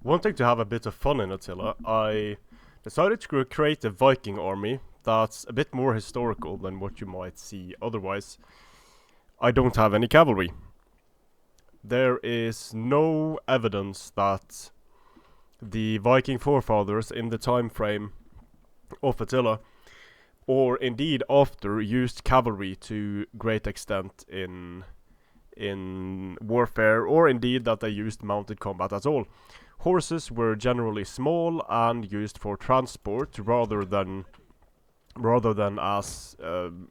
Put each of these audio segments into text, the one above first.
Wanting to have a bit of fun in Attila, I decided to create a Viking army that's a bit more historical than what you might see otherwise. I don't have any cavalry. There is no evidence that the Viking forefathers in the time frame of Attila, or indeed after, used cavalry to great extent in warfare, or indeed that they used mounted combat at all. Horses were generally small and used for transport rather than as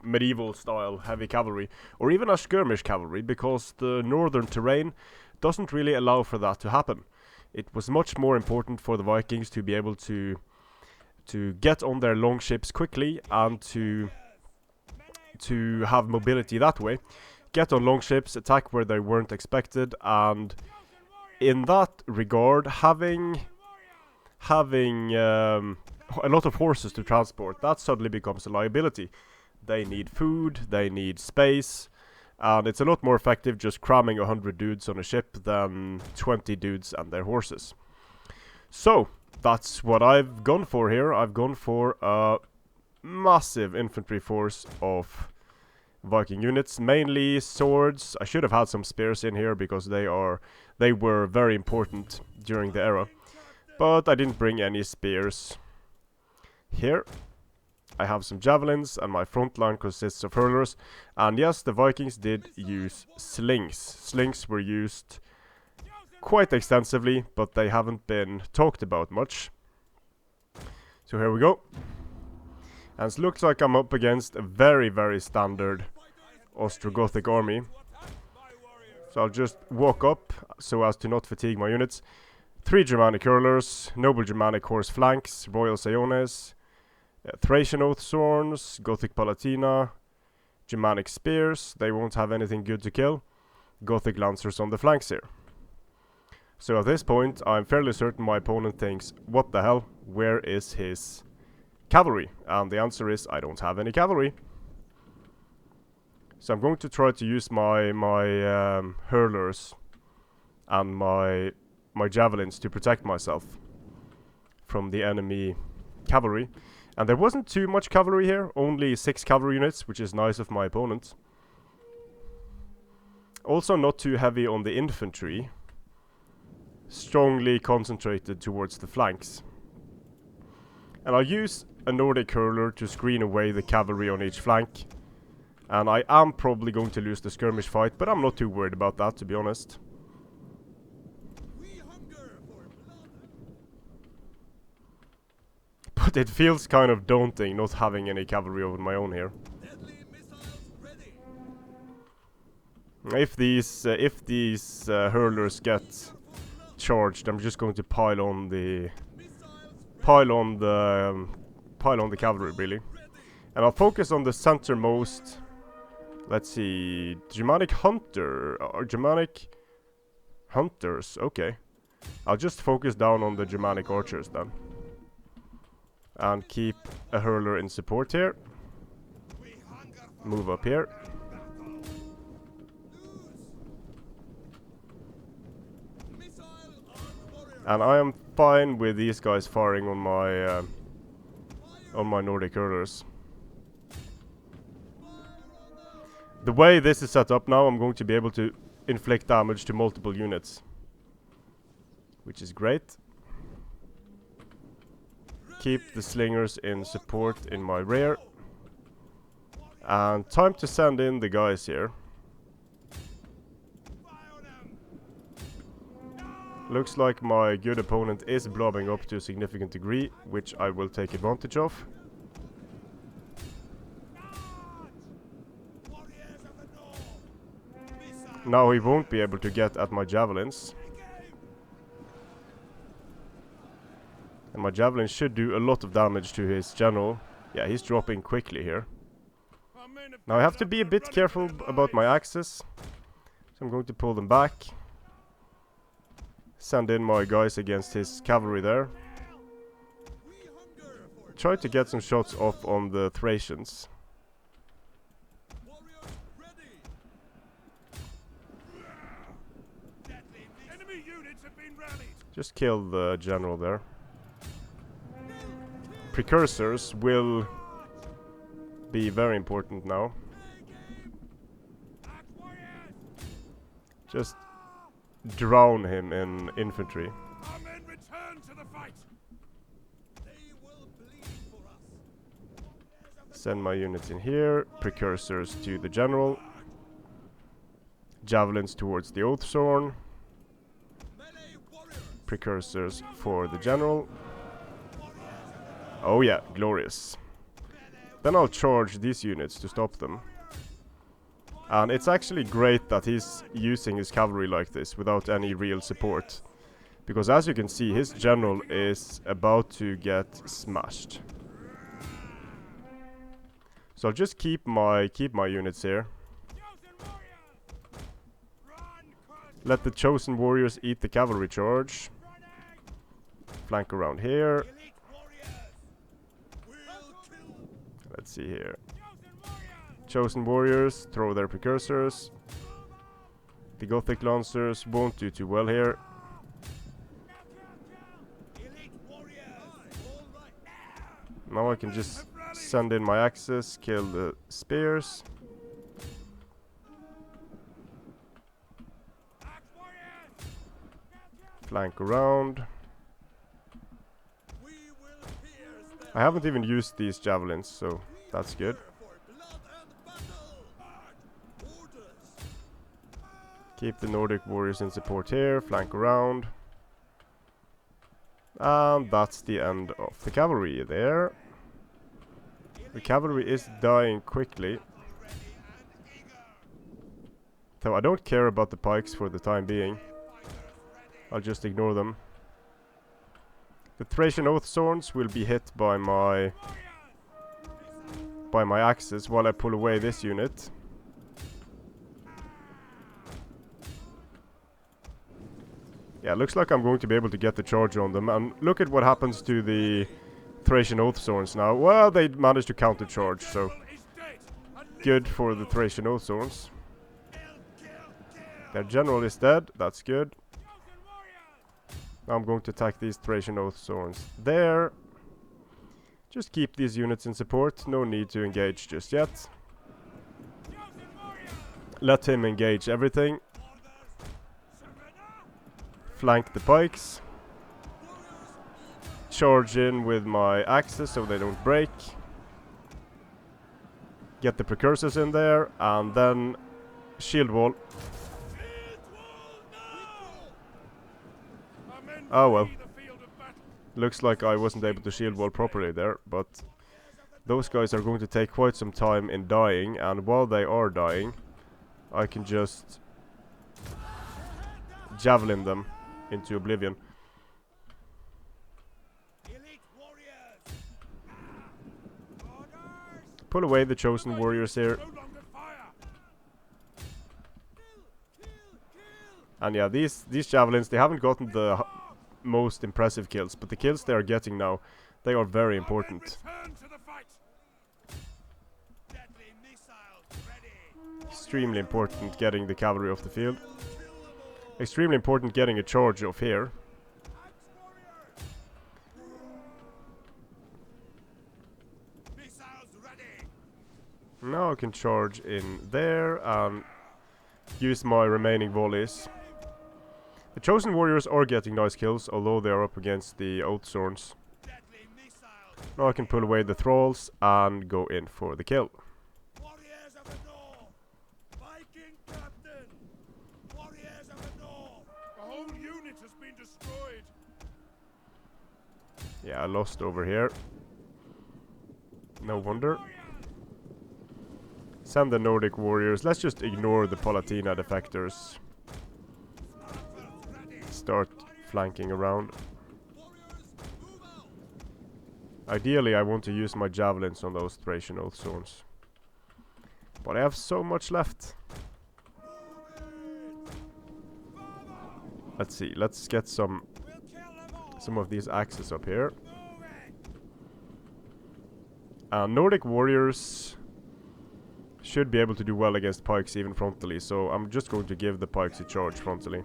medieval style heavy cavalry, or even as skirmish cavalry, because the northern terrain doesn't really allow for that to happen. It was much more important for the Vikings to be able to get on their long ships quickly and to have mobility that way. Get on long ships, attack where they weren't expected, and in that regard, having a lot of horses to transport, that suddenly becomes a liability. They need food, they need space, and it's a lot more effective just cramming 100 dudes on a ship than 20 dudes and their horses. So, that's what I've gone for here. I've gone for a massive infantry force of Viking units, mainly swords. I should have had some spears in here because they were very important during the era. But I didn't bring any spears. Here I have some javelins, and my front line consists of hurlers. And yes, the Vikings did use slings. Slings were used quite extensively, but they haven't been talked about much. So here we go. And it looks like I'm up against a very, very standard Ostrogothic army. So I'll just walk up so as to not fatigue my units. 3 Germanic hurlers, noble Germanic horse flanks, royal Sayones, Thracian oath sworns, Gothic Palatina, Germanic spears. They won't have anything good to kill. Gothic lancers on the flanks here. So at this point, I'm fairly certain my opponent thinks, what the hell, where is his cavalry? And the answer is, I don't have any cavalry. So I'm going to try to use my hurlers and my javelins to protect myself from the enemy cavalry. And there wasn't too much cavalry here, only 6 cavalry units, which is nice of my opponent. Also not too heavy on the infantry, strongly concentrated towards the flanks. And I'll use a Nordic hurler to screen away the cavalry on each flank. And I am probably going to lose the skirmish fight, but I'm not too worried about that, to be honest. But it feels kind of daunting not having any cavalry of my own here. If these hurlers get charged, I'm just going to pile on the cavalry, really. And I'll focus on the centermost. Let's see, Germanic hunter or Germanic hunters. Okay, I'll just focus down on the Germanic archers then, and keep a hurler in support here. Move up here. And I am fine with these guys firing on my Nordic hurlers. The way this is set up now, I'm going to be able to inflict damage to multiple units, which is great. Keep the slingers in support in my rear. And time to send in the guys here. Looks like my good opponent is blobbing up to a significant degree, which I will take advantage of. Now he won't be able to get at my javelins. And my javelins should do a lot of damage to his general. Yeah, he's dropping quickly here. Now I have to be a bit careful about my axes. So I'm going to pull them back. Send in my guys against his cavalry there. Try to get some shots off on the Thracians. Just kill the general there. Precursors will be very important now. Just drown him in infantry. Send my units in here. Precursors to the general. Javelins towards the Oathsworn. Precursors for the general. Oh yeah, glorious. Then I'll charge these units to stop them. And it's actually great that he's using his cavalry like this without any real support. Because as you can see, his general is about to get smashed. So I'll just keep my units here. Let the chosen warriors eat the cavalry charge. Flank around here. Let's see here. Chosen warriors throw their precursors. The Gothic lancers won't do too well here. Now I can just send in my axes, kill the spears. Flank around. I haven't even used these javelins, so that's good. Keep the Nordic warriors in support here, flank around. And that's the end of the cavalry there. The cavalry is dying quickly. So I don't care about the pikes for the time being. I'll just ignore them. The Thracian Oathsworns will be hit by my axes while I pull away this unit. Yeah, looks like I'm going to be able to get the charge on them. And look at what happens to the Thracian Oathsworns now. Well, they managed to counter charge, so good for the Thracian Oathsworns. Their general is dead, that's good. Now I'm going to attack these Thracian Oathsworns there. Just keep these units in support, no need to engage just yet. Let him engage everything. Flank the pikes. Charge in with my axes so they don't break. Get the precursors in there, and then shield wall. Oh well. Looks like I wasn't able to shield wall properly there, but those guys are going to take quite some time in dying, and while they are dying, I can just javelin them into oblivion. Pull away the chosen warriors here. And yeah, these javelins, they haven't gotten the most impressive kills, but the kills they are getting now, they are very important. Extremely important getting the cavalry off the field. Extremely important getting a charge off here. Now I can charge in there and use my remaining volleys. The chosen warriors are getting nice kills, although they are up against the Oathsworns. Now I can pull away the thralls and go in for the kill. Warriors of the North! Viking captain! Warriors of the North! The whole unit has been destroyed! Yeah, I lost over here. No wonder. Send the Nordic warriors. Let's just ignore the Palatina defectors. Start flanking around. Ideally, I want to use my javelins on those Thracian Oathsworns. But I have so much left. Let's see. Let's get some of these axes up here. Nordic warriors should be able to do well against pikes even frontally, so I'm just going to give the pikes a charge frontally.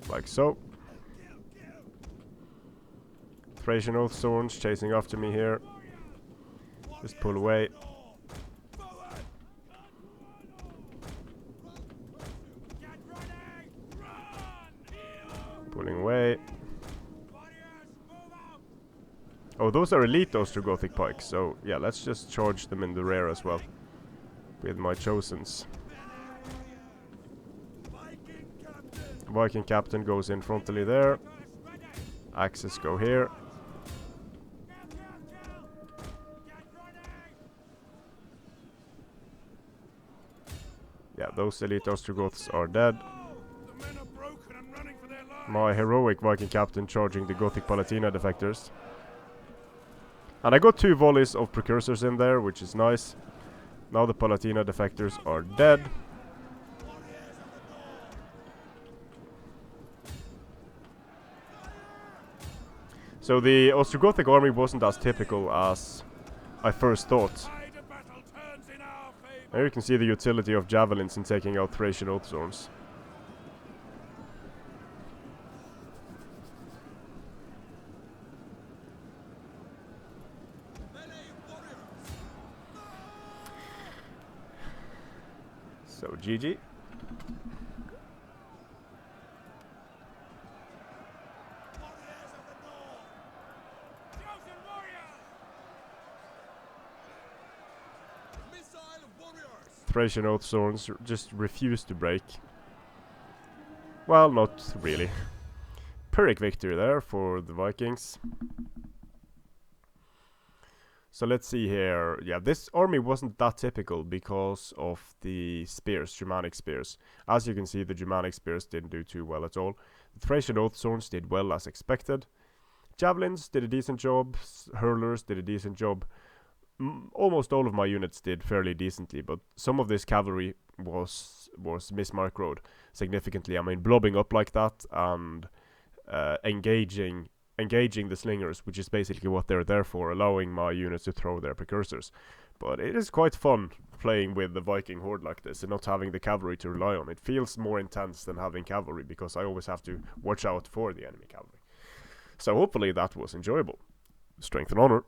like so. Thracian Oath Swords chasing after me here. Just pull away. Pulling away. Oh, those are elite Ostrogothic pikes, so yeah, let's just charge them in the rear as well. With my chosens. Viking captain goes in frontally there. Axes go here. Yeah, those elite Ostrogoths are dead. My heroic Viking captain charging the Gothic Palatina defectors. And I got 2 volleys of precursors in there, which is nice. Now the Palatina defectors are dead. So the Ostrogothic army wasn't as typical as I first thought. Here you can see the utility of javelins in taking out Thracian Oath Swords. So GG. Thracian Oath Swords just refuse to break. Well, not really. Pyrrhic victory there for the Vikings. So let's see here. Yeah, this army wasn't that typical because of the spears, Germanic spears. As you can see, the Germanic spears didn't do too well at all. The Thracian Oath Swords did well as expected. Javelins did a decent job. Hurlers did a decent job. Almost all of my units did fairly decently, but some of this cavalry was mismicroed significantly. I mean, blobbing up like that and engaging the slingers, which is basically what they're there for, allowing my units to throw their precursors. But it is quite fun playing with the Viking horde like this and not having the cavalry to rely on. It feels more intense than having cavalry because I always have to watch out for the enemy cavalry. So hopefully that was enjoyable. Strength and honor.